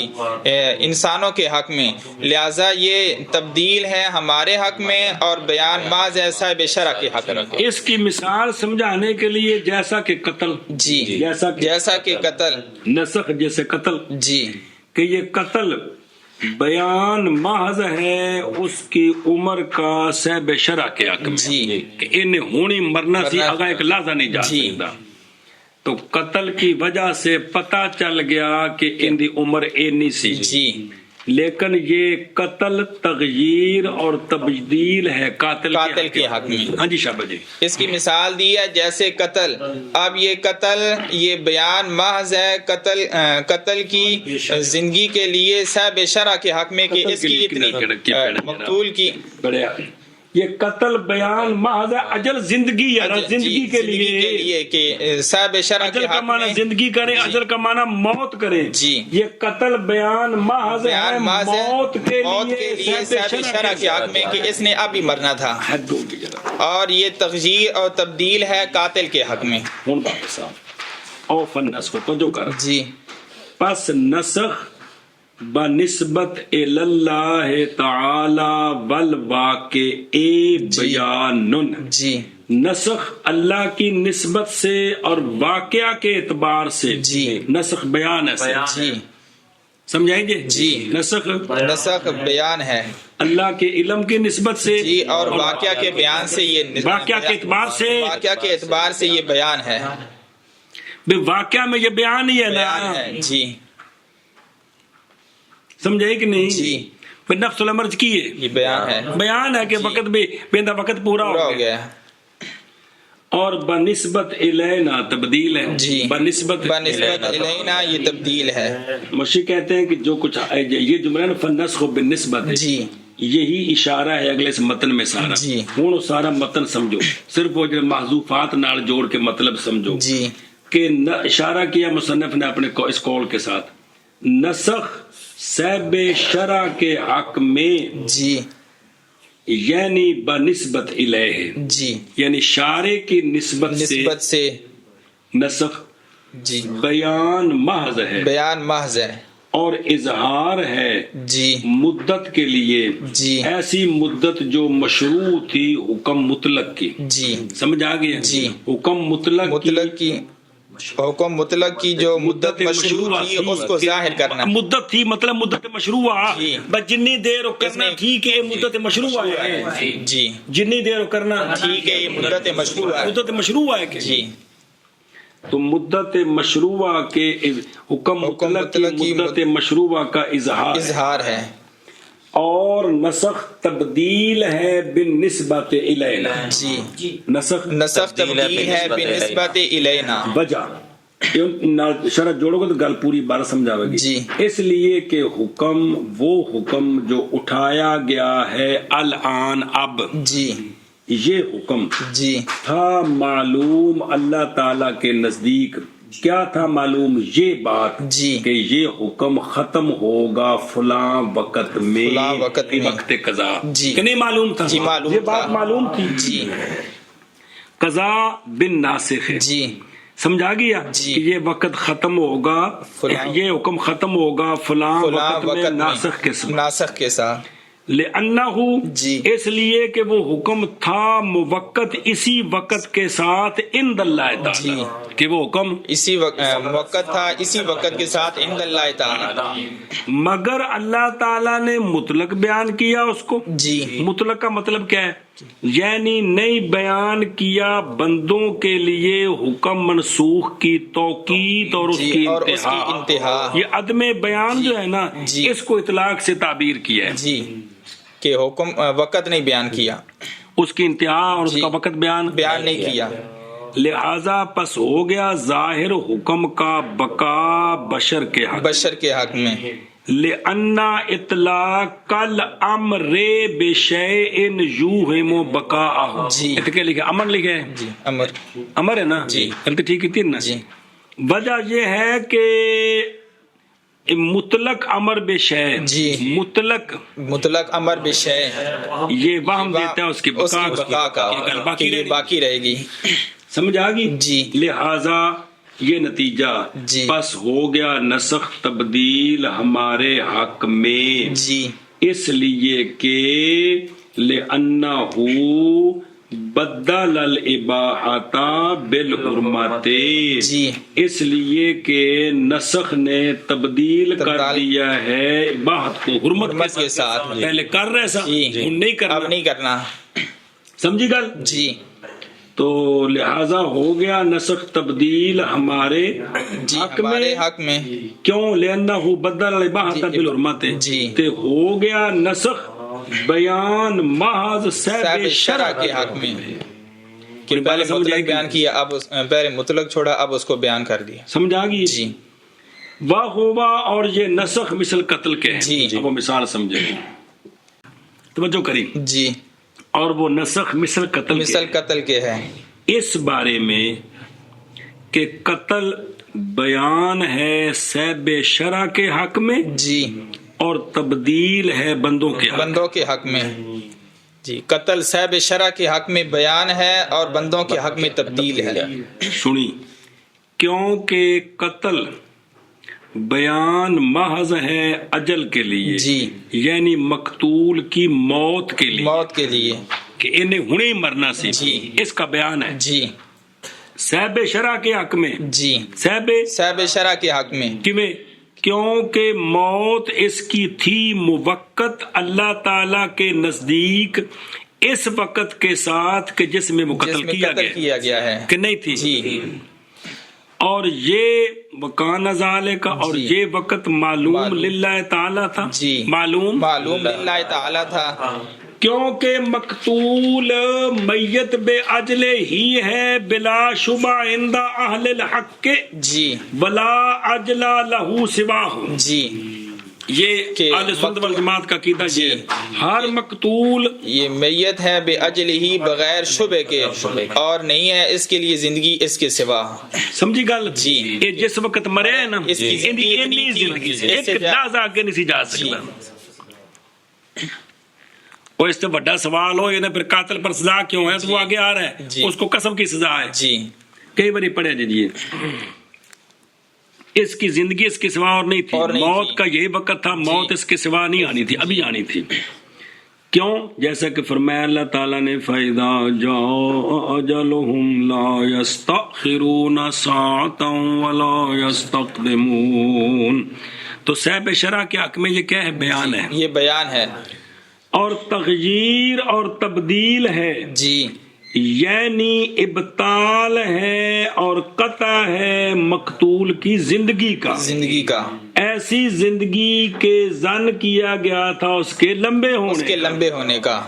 انسانوں کے حق میں. لہذا یہ تبدیل ہے ہمارے حق میں اور بیان بعض صاحب شرع کے حق میں. اس کی مثال سمجھانے کے لیے جیسا کہ قتل جی جیسا کہ قتل نسخ جیسے قتل جی کہ یہ قتل بیان محض ہے اس کی عمر کا صاحب شرع کے حق میں جی کہ انہیں ہونی مرنا سی آگا ایک لحظہ نہیں جا سکتا. تو قتل کی وجہ سے پتا چل گیا کہ ان دی عمر اینی سی جی لیکن یہ قتل تغییر اور تبدیل ہے قاتل کے حق میں. ہاں جی شابہ جی. اس کی مثال دی ہے جیسے قتل. اب یہ قتل یہ بیان محض ہے قتل کی زندگی کے لیے صاحب شرع کے حق میں کہ اس کی اتنی مقتول کی یہ قتل بیان محض ہے اجل زندگی ہے زندگی کے لیے کہ صاحب شرع کے حق میں زندگی کریں اجل کا معنی موت کریں. جی یہ قتل بیان محض ہے موت کے لیے صاحب شرع کے حق میں کہ اس نے اب ہی مرنا تھا. اور یہ تغییر اور تبدیل ہے قاتل کے حق میں. او فن نسخ تو جو کر جی پس نسخ بنسبت اللہ تعالی والواقع بیان. جی نسخ اللہ کی نسبت سے اور واقعہ کے اعتبار سے جی نسخ بیان ہے. جی سمجھائیں گے. جی نسخ بیان ہے اللہ کے علم کی نسبت سے جی اور واقعہ کے بیان سے یہ واقعہ کے اعتبار سے یہ بیان ہے. واقعہ میں یہ بیان ہی ہے نا. جی سمجھے کہ نہیں. جی پھر نفس الامر کی ہے یہ بیان ہے کہ وقت بھی بندہ وقت پورا ہو گیا. اور بنسبت الینا تبدیل ہے. جی بنسبت الینا یہ تبدیل ہے. مشی کہتے ہیں کہ جو کچھ یہ جملہ فالنسخ بالنسبت جی یہی اشارہ ہے اگلے متن میں سارا. جی ہوں سارا متن سمجھو صرف وہ جو محذوفات نال جوڑ کے مطلب سمجھو. جی کہ اشارہ کیا مصنف نے اپنے اس قول کے ساتھ نسخ صاحب شرع کے حق میں جی یعنی بنسبت الیہ جی یعنی شارع کی نسبت سے نسخ جی بیان محض ہے اور اظہار ہے جی مدت کے لیے جی ایسی مدت جو مشروع تھی حکم مطلق کی. جی سمجھ آ گیا. جی حکم مطلق کی حکم مطلق کی جو مدت مشروع تھی اس کو ظاہر کرنا. مدت تھی مطلب مدت مشروع بس جنی دیر کرنا تھی کہ مدت مشروع ہے. جی جنی دیر کرنا تھی کہ یہ مدت مشروع ہے کہ جی تو مدت مشروع کے حکم مطلق کی مدت مشروع کا اظہار ہے. اور نسخ تبدیل ہے بالنسبت الینا. جی نسخ تبدیل ہے بالنسبت الینا. وجہ شرط جوڑو گے تو گل پوری بار سمجھاوے گی. جی اس لیے کہ وہ حکم جو اٹھایا گیا ہے الان اب جی یہ حکم جی تھا معلوم اللہ تعالی کے نزدیک کیا تھا معلوم یہ بات جی کہ یہ حکم ختم ہوگا فلاں وقت میں، فلاں وقت میں، وقت قضا، جی کہ نہیں معلوم تھا؟ جی معلوم یہ بات تھا، معلوم تھی. جی قضا بن ناسخ ہے، جی سمجھا گیا جی. کہ یہ وقت ختم ہوگا، یہ حکم ختم ہوگا فلاں وقت میں ناسخ کے ساتھ، ناسخ کے ساتھ، لأنہ جی اس لیے کہ وہ حکم تھا موقت اسی وقت کے ساتھ عند اللہ تعالی، جی. کہ وہ حکم اسی وقت تھا، اسی وقت کے ساتھ عند اللہ تعالی، مگر اللہ تعالی نے مطلق بیان کیا اس کو. جی مطلق کا مطلب کیا ہے؟ یعنی نہیں بیان کیا بندوں کے لیے حکم منسوخ کی توقید اور اس کی انتہا. یہ عدم بیان جو ہے نا، جی. اس کو اطلاق سے تعبیر کیا ہے، جی کہ حکم وقت نہیں بیان کیا، اس کی انتہا اور اس کا وقت بیان نہیں کیا. لہذا پس ہو گیا ظاہر حکم کا بقا بشر کے حق میں، لأن اطلاق الامر بشیء یوہم بقاءہ. جی کیا لکھے؟ امر لکھے ہے، جی امر ہے نا، جی غلطی ٹھیک کی تھی نا. جی وجہ یہ ہے کہ مطلق امر بشیء، جی مطلق امر بشیء یہ وہم دیتا ہے اس کی بقا کا، باقی رہے گی. سمجھ آ گئی؟ جی. لہذا یہ نتیجہ جی بس ہو گیا نسخ تبدیل ہمارے حق میں، جی اس لیے کہ لأنہ بدل الاباحۃ بالحرمۃ، جی اس لیے کہ نسخ نے تبدیل کر دیا ہے اباحت کو حرمت کے ساتھ. پہلے کر رہے سا، اب نہیں کرنا. سمجھی گل؟ جی تو لہذا ہو گیا نسخ تبدیل ہمارے حق میں. کیوں؟ لأنہ بدل الاباحۃ بالحرمۃ، تے ہو گیا نسخ بیان محض صاحب شرع کے حق میں. پہلے مطلق بیان کیا، اب پہلے مطلق چھوڑا، اب اس کو بیان کر دیا. سمجھا گی؟ جی. واہ ہوا، اور یہ نسخ مثل قتل کے ہیں. جی اب وہ مثال سمجھے، توجہ کری. جی. اور وہ نسخ مثل قتل کے ہے اس بارے میں کہ قتل بیان ہے صاحب شرع کے حق میں، جی، اور تبدیل ہے بندوں کے حق میں. جی قتل صاحب شرع کے حق میں بیان ہے اور بندوں کے حق میں تبدیل ہے. سنی، کیونکہ قتل بیان محض ہے اجل کے لیے، جی، یعنی مقتول کی موت کے لیے کہ انہیں ہنے مرنا سی، جی، اس کا بیان ہے. جی صاحب شرع کے حق میں، جی صاحب شرع کے حق میں، کیونکہ موت اس کی تھی موقت اللہ تعالی کے نزدیک اس وقت کے ساتھ کہ جس میں وہ قتل کیا گیا ہے کہ نہیں تھی. جی. اور یہ وکان ذالک، اور یہ وقت معلوم للہ تعالی تھا. جی معلوم للہ تعالی تھا، کیونکہ مقتول میت بے اجل ہی ہے بلا شبہ عند اہل الحق، جی، ولا اجل لہ سواہ. جی یہ اہل سنت والجماعت کا عقیدہ یہ ہر مقتول یہ میت ہے بے اجل ہی، بغیر شبہ کے، اور نہیں ہے اس کے لیے زندگی اس کے سوا. سمجھی گل؟ جی. یہ جس وقت مرے ہے نا، اس کی زندگی ایک لحظہ آگے نہیں سی جا سکتا. اور اس سے بڑا سوال ہو پھر قاتل پر سزا کیوں ہے، تو وہ آگے آ رہا ہے، اس کو قسم کی سزا ہے. جی کئی باری پڑھے جی، اس کی زندگی اس کے سوا اور نہیں تھی، موت کا یہی وقت تھا، موت اس کے سوا نہیں آنی تھی، ابھی آنی تھی. کیوں؟ جیسا کہ فرمایا اللہ تعالیٰ نے فَإِذَا جَاءَ أَجَلُهُمْ لَا يَسْتَأْخِرُونَ سَاعَةً وَلَا يَسْتَقْدِمُونَ. تو صاحب شرع کے حق میں یہ کیا ہے؟ بیان ہے، یہ بیان ہے، اور تغییر اور تبدیل ہے. جی یعنی ابطال ہے اور قطع ہے مقتول کی زندگی کا، ایسی زندگی کے ظن کیا گیا تھا اس کے لمبے ہونے کا.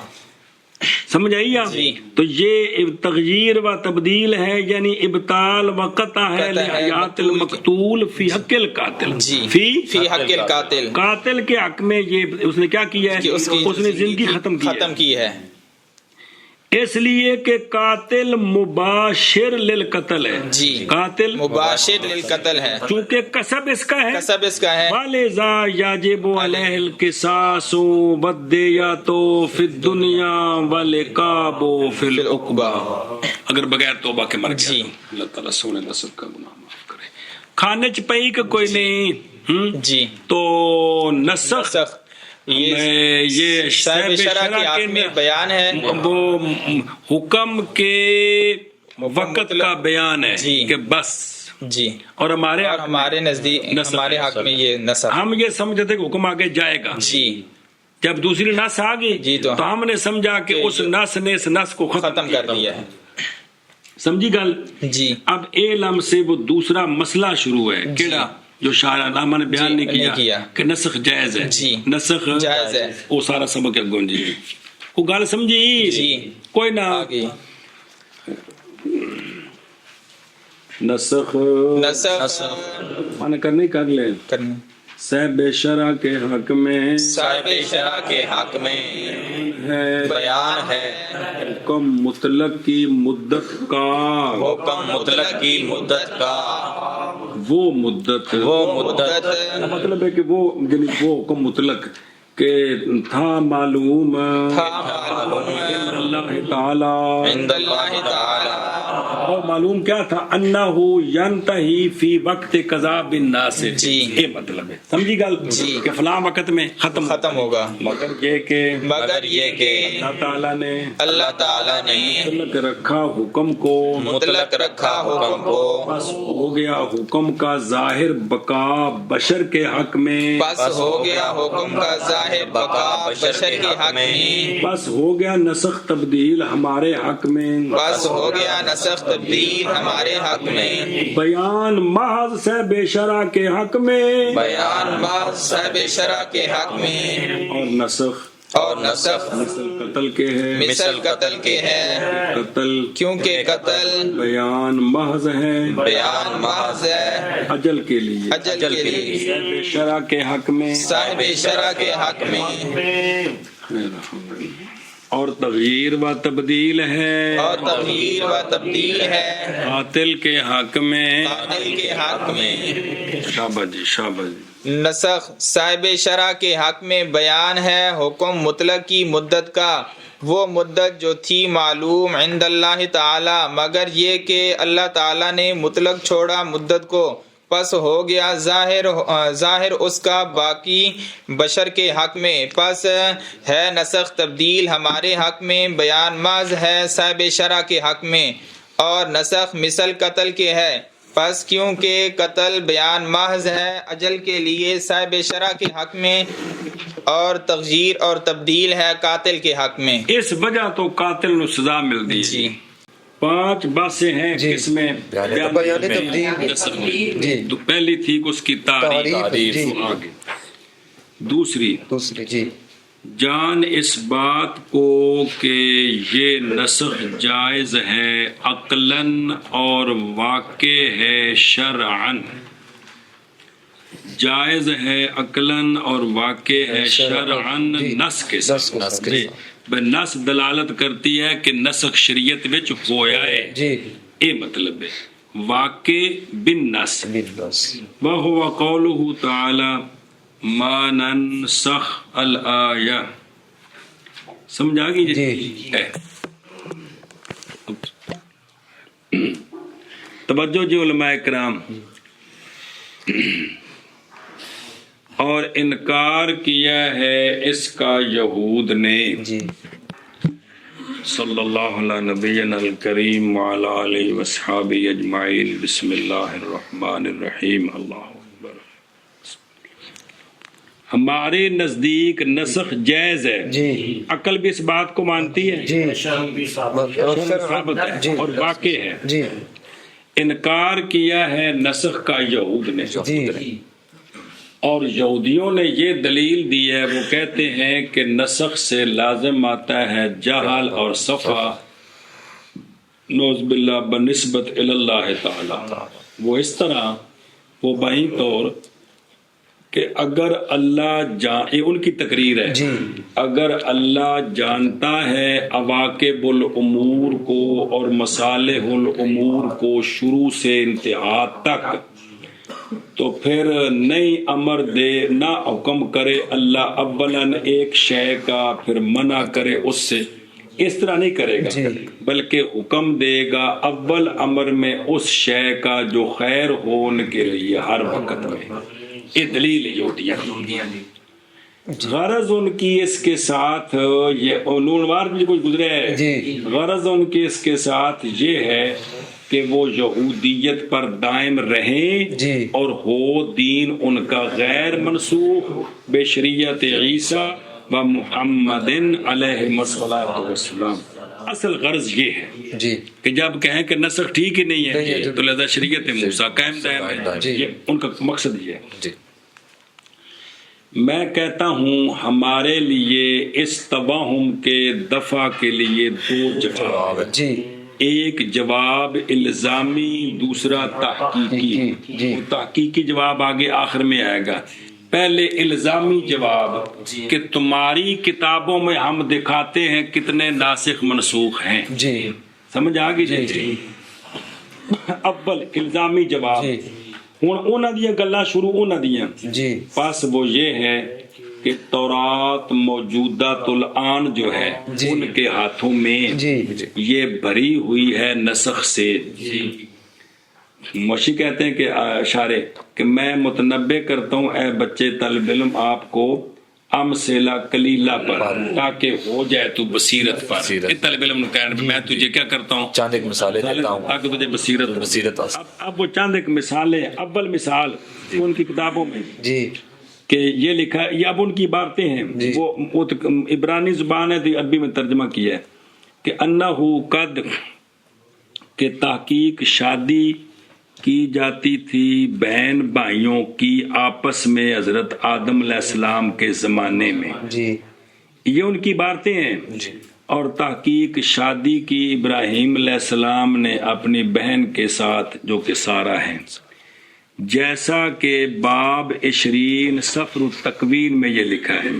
سمجھ آئی آپ؟ جی. تو یہ تغییر و تبدیل ہے، یعنی ابطال و قطع ہے لحیات المقتول فی حق القاتل. جی فی حق القاتل، قاتل کے حق میں یہ اس نے کیا کیا ہے؟ اس نے زندگی ختم کی ہے. اس لیے کہ قاتل مباشر للقتل ہے جی قاتل مباشر للقتل ہے چونکہ کسب اس کا ہے کسب اس کا ہے وَلِذَا يَجِبُ عَلَيْهِ الْقِصَاصُ وَالدِّيَةُ فِي الدُّنْيَا وَالْعِقَابُ فِي الْعُقْبَى اگر بغیر توبہ کے مر گیا جی اللہ تعالیٰ سونے نصب کا گناہ معاف کرے کھانے چ پئی کہ کوئی نہیں جی تو نسخ یہ صاحب شرع کے حق میں بیان ہے وہ حکم کے وقت کا بیان ہے جی کہ بس جی اور ہمارے نزدیک ہمارے حق میں یہ نسخ ہم یہ سمجھتے کہ حکم آگے جائے گا جی جب دوسری نس آ گئی جی تو ہم نے سمجھا کہ اس نس نے اس نس کو ختم کر دیا ہے سمجھی گل جی اب علم سے وہ دوسرا مسئلہ شروع ہے کیڑا جو شاعر نامہ نے بیان نہیں کیا کہ نسخ جائز ہے جی نسخ جائز ہے وہ سارا سبق اگوں جی وہ گل سمجھی جی کوئی نہ آگے نسخ مانا کرنے کر لیں صاحب شرع کے حق میں صاحب شرع کے حق میں بیان ہے حکم مطلق کی مدت کا حکم مطلق کی مدت کا وہ مدت مطلب ہے کہ وہ حکم مطلق کہ تھا معلوم اللہ تعالی عند اللہ تعالی اور معلوم کیا تھا انہو ینتہی فی وقت قضاء بالناس جی یہ مطلب ہے سمجھی گل جی کہ فلاں وقت میں ختم ہوگا مگر یہ کہ اللہ تعالیٰ نے مطلق رکھا حکم کو بس ہو گیا حکم کا ظاہر بقا بشر کے حق میں بس ہو گیا حکم کا ظاہر بقا بشر کے حق میں بس ہو گیا نسخ تبدیل ہمارے حق میں بس ہو گیا نسخ تبدیل ہمارے حق میں بیان محض صاحب شرع کے حق میں بیان محض صاحب شرع کے حق میں اور نسخ مثل قتل کے ہے مثل قتل کے ہے قتل کیونکہ قتل بیان محض ہے بیان محض ہے اجل کے لیے اجل کے لیے صاحب شرع کے حق میں صاحب شرع کے حق میں اور تغییر و تبدیل ہے اور تغییر و تبدیل ہے قاتل کے حق میں قاتل کے حق میں شاباش جی شاباش جی نسخ صاحب شرع کے حق میں بیان ہے حکم مطلق کی مدت کا وہ مدت جو تھی معلوم عند اللہ تعالی مگر یہ کہ اللہ تعالی نے مطلق چھوڑا مدت کو پس ہو گیا ظاہر اس کا باقی بشر کے حق میں پس ہے نسخ تبدیل ہمارے حق میں بیان محض ہے صاحب شرع کے حق میں اور نسخ مثل قتل کے ہے پس کیونکہ قتل بیان محض ہے اجل کے لیے صاحب شرع کے حق میں اور تغییر اور تبدیل ہے قاتل کے حق میں اس وجہ تو قاتل نو سزا مل دی جی 5 باتیں ہیں جس میں بیان تبدیل پہلی تھی اس کی تعریف آگے دوسری جی جان اس بات کو کہ یہ نسخ جائز ہے عقلاً اور واقع ہے شرعاً جائز ہے عقلاً اور واقع ہے شرعاً نس کے ساتھ نس دلالت کرتی ہے کہ نسخ شریعت وچ ہویا ہے اے مطلب ہے واقع بالنس وہو قولہ تعالی ما ننسخ الآیہ سمجھا گی جی توجہ جی علماء کرام اور انکار کیا ہے اس کا یہود نے صلی اللہ علیہ نبینا الکریم وعلی آلہ وصحابہ اجمعین بسم اللہ الرحمن الرحیم اللہ اکبر ہمارے نزدیک نسخ جائز ہے عقل بھی اس بات کو مانتی ہے ثابت ہے اور واقع ہے انکار کیا ہے نسخ کا یہود نے اور یہودیوں نے یہ دلیل دی ہے وہ کہتے ہیں کہ نسخ سے لازم آتا ہے جہل اور صفا نعوذ باللہ بنسبت اللہ تعالی وہ اس طرح وہ بہی طور کہ اگر اللہ یہ ان کی تقریر ہے جی اگر اللہ جانتا ہے عواقب الامور کو اور مصالح الامور کو شروع سے انتہا تک تو پھر نئی امر دے نہ حکم کرے اللہ اولاً ایک شے کا پھر منع کرے اس سے، اس طرح نہیں کرے گا بلکہ حکم دے گا اول امر میں اس شے کا جو خیر ہو ان کے لیے ہر وقت میں. یہ دلیل ہی ہوتی ہے. غرض ان کی اس کے ساتھ یہ نونوار بھی کچھ گزرے ہے، غرض ان کی اس کے ساتھ یہ ہے کہ وہ یہودیت پر دائم رہیں اور ہو دین ان کا غیر منسوخ بے شریعت عیسیٰ و محمد علیہ السلام. اصل غرض یہ ہے کہ جب کہیں کہ نسخ ٹھیک ہی نہیں ہے تو لہذا شریعت موسیٰ قائم دائم ہے، یہ ان کا مقصد یہ ہے. میں کہتا ہوں ہمارے لیے اس توہم کے دفع کے لیے دو جواب، ایک جواب الزامی، دوسرا تحقیقی. تحقیقی جواب آگے آخر میں آئے گا. پہلے الزامی جواب کہ تمہاری کتابوں میں ہم دکھاتے ہیں کتنے ناسخ منسوخ ہیں. سمجھ آ گئی؟ اول الزامی جواب. ہوں انہاں دیاں گلاں شروع انہاں دیاں پس وہ یہ ہے کہ تورات موجودہ الآن جو ہے ان کے ہاتھوں میں یہ بھری ہوئی ہے نسخ سے. موشی کہتے ہیں کہ اشارے کہ میں متنبع کرتا ہوں اے بچے طالب علم آپ کو امثلہ قلیلہ پر تاکہ ہو جائے تو بصیرت پر. طالب علم نے کہا میں تجھے کیا کرتا ہوں چاند ایک مثالیں دیتا ہوں تاکہ تجھے بصیرت. اب وہ چاند ایک مثالیں. اول مثال ان کی کتابوں میں کہ یہ لکھا ہے، یہ اب ان کی عبارتیں ہیں، وہ عبرانی زبان ہے تو عربی میں ترجمہ کیا ہے کہ انہو قد کہ تحقیق شادی کی جاتی تھی بہن بھائیوں کی آپس میں حضرت آدم علیہ السلام کے زمانے میں. یہ ان کی عبارتیں ہیں. اور تحقیق شادی کی ابراہیم علیہ السلام نے اپنی بہن کے ساتھ جو کہ سارہ ہیں، جیسا کہ باب 20 سفر التکوین میں یہ لکھا ہے.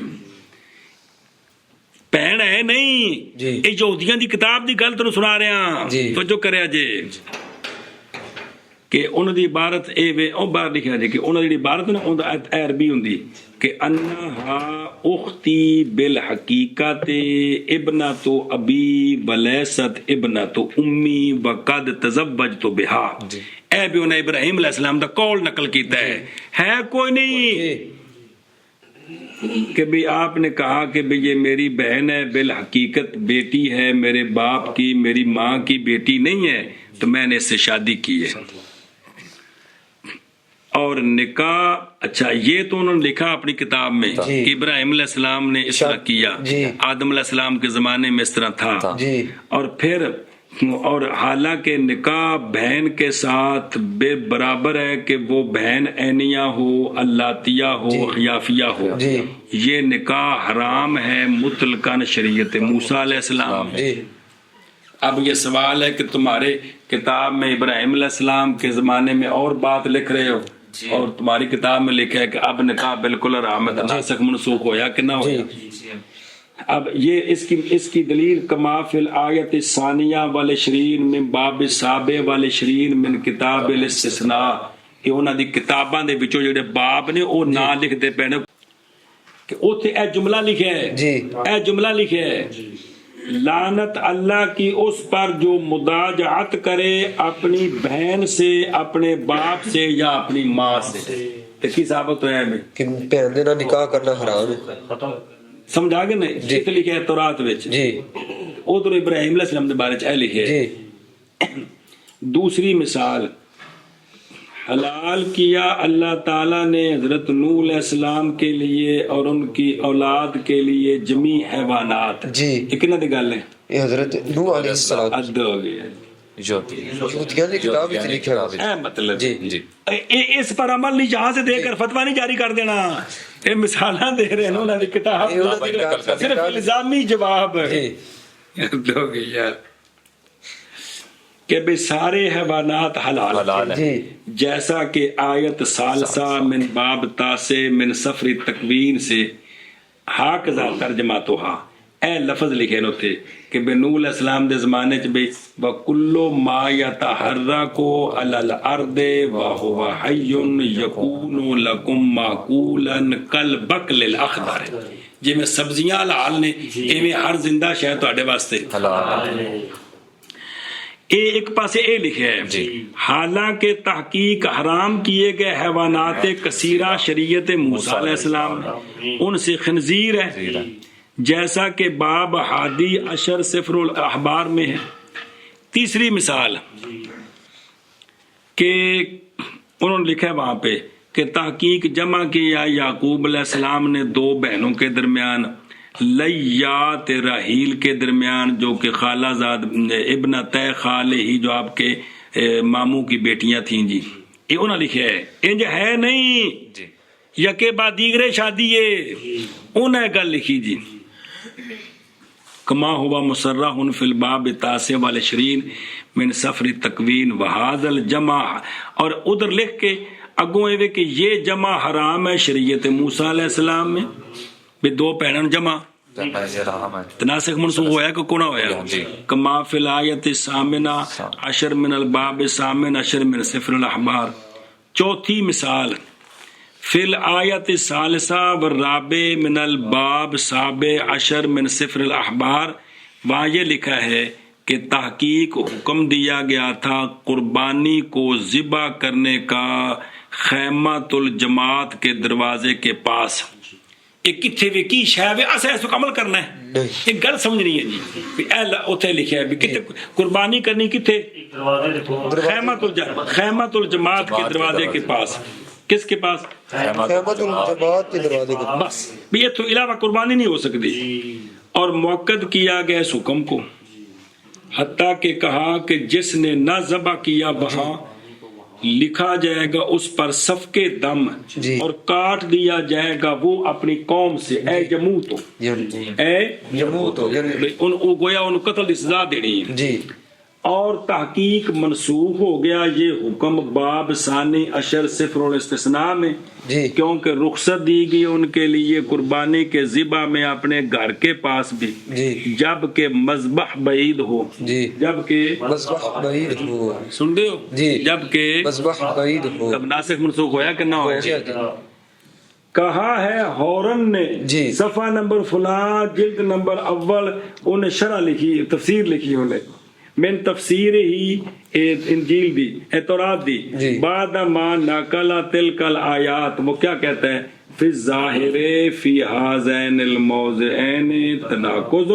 بہن ہے نہیں، یہ یہودیاں دی کتاب دی گل تینوں سنا رہے ہیں تو جو کرے جے کہ انہوں دی عبارت او باہر لکھا جائے کہ انہوں دی عبارت نا انہوں دی عربی ہوندی کہ انہا اختی بالحقیقت ابنت ابی ولیست ابنت امی وقد تزوجت بہا. اے بھی انہیں ابراہیم علیہ السلام دا قول نقل کیتا ہے کوئی نہیں کہ بھی آپ نے کہا کہ بھی یہ میری بہن ہے، بالحقیقت بیٹی ہے میرے باپ کی، میری ماں کی بیٹی نہیں ہے تو میں نے اس سے شادی کی ہے. اور نکاح اچھا یہ تو انہوں نے لکھا اپنی کتاب میں کہ ابراہیم علیہ السلام نے اس طرح کیا، آدم علیہ السلام کے زمانے میں اس طرح تھا. اور پھر اور حالانکہ نکاح بہن کے ساتھ بے برابر ہے کہ وہ بہن عینیہ ہو، اللاتیہ ہو، خیافیہ ہو، یہ نکاح حرام ہے مطلقاً شریعت موسیٰ علیہ السلام. اب یہ سوال ہے کہ تمہارے کتاب میں ابراہیم علیہ السلام کے زمانے میں اور بات لکھ رہے ہو اور تمہاری کتاب میں لکھا ہے کہ اب نکاح بالکل حرام ہے، ناسخ منسوخ ہویا کہ نہ ہویا. اب یہ اس کی دلیل کما فی الآیت الثانیہ والعشرین من باب السابع والعشرین من کتاب الاستثناء. یہ انہاں دی کتاباں دے وچوں جڑے باب نے وہ نہ لکھتے پے نے کہ اوتھے اے جملہ لکھا ہے، اے جملہ لکھا ہے لعنت اللہ کی اس پر جو مداجعت کرے اپنی بہن سے، اپنے باپ سے یا اپنی ماں سے. تو کی ثابت ہوا ہے کہ بہن دے نال نکاح کرنا حرام ہے. سمجھا گے نہیں جت لکھا ہے تورات وچ ادھر ابراہیم علیہ السلام دے بارے چ لکھے. دوسری مثال حلال کیا اللہ تعالیٰ نے حضرت نوح علیہ السلام کے لیے اور ان کی اولاد کے لیے جمی حیوانات. یہ کنہ دی گل ہے؟ یہ حضرت نوح علیہ السلام عد ہو گیا کتاب لکھا ہے. مطلب اس پر عمل نہیں جہاں سے دے کر فتویٰ نہیں جاری کر دینا. یہ مثالاں دے رہے ہیں انہوں نے کتاب صرف الزامی جواب ہو گئی یار. کہ بے سارے حیوانات حلال جی جیسا کہ آیت ثالثہ من باب تاسع من سفر تکوین سے ہاکذا ترجمہ تو ہا اے لفظ لکھے نو تھے کہ بے نوح علیہ السلام دے زمانے چ بے وَكُلُّ مَا يَتَحَرَّكُ عَلَى الْأَرْضِ وَهُوَ حَيٌّ يَكُونُ لَكُمْ مَأْكُولًا كَالْبَقْلِ الْأَخْضَرِ جی میں سبزیاں حلال نے ایویں ہر زندہ شے تواڈے واسطے حلال ایک پاسے اے لکھے ہے حالانکہ تحقیق حرام کیے گئے حیوانات کثیرہ شریعت موسیٰ علیہ السلام ان سے خنزیر ہے جیسا کہ باب حادی عشر سفر الاحبار میں ہے. تیسری مثال کہ انہوں نے لکھا ہے وہاں پہ کہ تحقیق جمع کیا یعقوب علیہ السلام نے دو بہنوں کے درمیان لیات راحیل کے درمیان جو کہ خالہ زاد ابنۃ خالہ ہی جو آپ کے ماموں کی بیٹیاں تھیں جی یہ انہوں نے لکھا ہے انج ہے نہیں یکے بعد دیگرے شادی ہے انہیں گل لکھی جی کما ہوا مصرح فی الباب التاسع والعشرین من سفر تکوین وہذا الجمع اور ادھر لکھ کے اگوں اے کہ یہ جمع حرام ہے شریعت موسیٰ علیہ السلام میں بھی دو پہنن جمع تناسخ منسوخ ہویا کہ کونا ہویا کما فی الآیت الثامنہ عشر من الباب الثامن عشر من سفر الاحبار. چوتھی مثال فی الآیت الثالثہ والرابع من الباب سابع عشر من سفر الاحبار وہاں یہ لکھا ہے کہ تحقیق حکم دیا گیا تھا قربانی کو ذبح کرنے کا خیمۃ الجماعت کے دروازے کے پاس. یہ کتھے بھی کی شے وے اسے اس کو عمل کرنا ہے یہ گل سمجھنی ہے جی اے اوتھے لکھیا ہے بھی کتے قربانی کرنی کتھے خیمۃ الجماعت کے دروازے کے پاس. کس کے پاس؟ خیمۃ الجماعت کے دروازے کے پاس. بس بھی یہ تو علاوہ قربانی نہیں ہو سکتی. اور موقد کیا گیا اس حکم کو حتیٰ کہ کہا کہ جس نے نہ ذبح کیا وہاں لکھا جائے گا اس پر صفقے دم اور کاٹ دیا جائے گا وہ اپنی قوم سے اے جموتو اے جموتو ان گویا ان قتل کی سزا دینی ہے جی. اور تحقیق منسوخ ہو گیا یہ حکم باب ثانی عشر صفر الاستثناء میں جی کیونکہ رخصت دی گئی ان کے لیے قربانی کے ذبح میں اپنے گھر کے پاس بھی جی جب کہ مذبح بعید ہو جی جب کہ مذبح بعید ہو سن رہے ہو جی جب کہ مذبح بعید ہو تب ناسخ منسوخ ہویا کہ نہ ہویا جی کہا ہے ہورن نے جی صفحہ نمبر فلاں جلد نمبر اول انہیں شرح لکھی تفسیر لکھی انہیں من تفسیر ہی انجیل دی تورات دی بعد ما نقل تلک الآیات وہ کیا کہتا ہے فی الظاہر فی ہذین الموضعین تناقض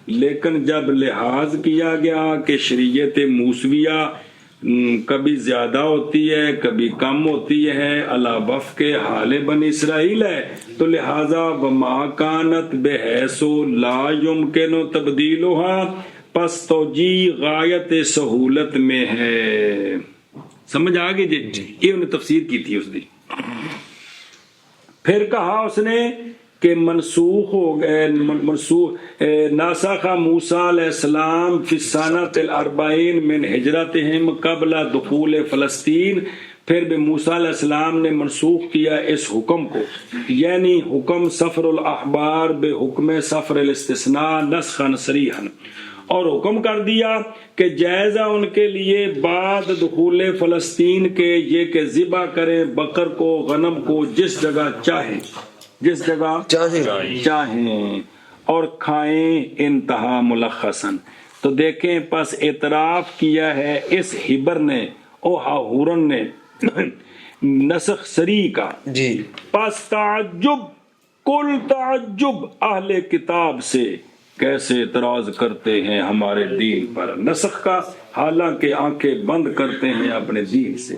لیکن جب لحاظ کیا گیا کہ شریعت موسویہ کبھی زیادہ ہوتی ہے کبھی کم ہوتی ہے علی وفق حال بنی اسرائیل ہے تو لہذا وما کانت بحیث لا یمکن تبدیلها پس توجیہ غایت سہولت میں ہے. سمجھ آگے جی یہ انہیں تفسیر کی تھی اس دی. پھر کہا اس نے کہ منسوخ ہو گئے منسوخ ناسخ موسیٰ علیہ السلام فی السنۃ الاربعین من ہجرتہم قبل دخول فلسطین. پھر بھی موسیٰ علیہ السلام نے منسوخ کیا اس حکم کو یعنی حکم سفر الاحبار بے حکم سفر الاستثناء نسخا صریحا اور حکم کر دیا کہ جائزہ ان کے لیے بعد دخول فلسطین کے یہ کہ ذبح کریں بقر کو غنم کو جس جگہ چاہیں جس جگہ چاہیں اور کھائیں انتہا ملخصاً. تو دیکھیں پس اعتراف کیا ہے اس ہبر نے او ہاہورن نے نسخ سری کا جی. پس تعجب کل تعجب اہل کتاب سے کیسے اعتراض کرتے ہیں ہمارے دین پر نسخ کا حالانکہ آنکھیں بند کرتے ہیں اپنے دین سے.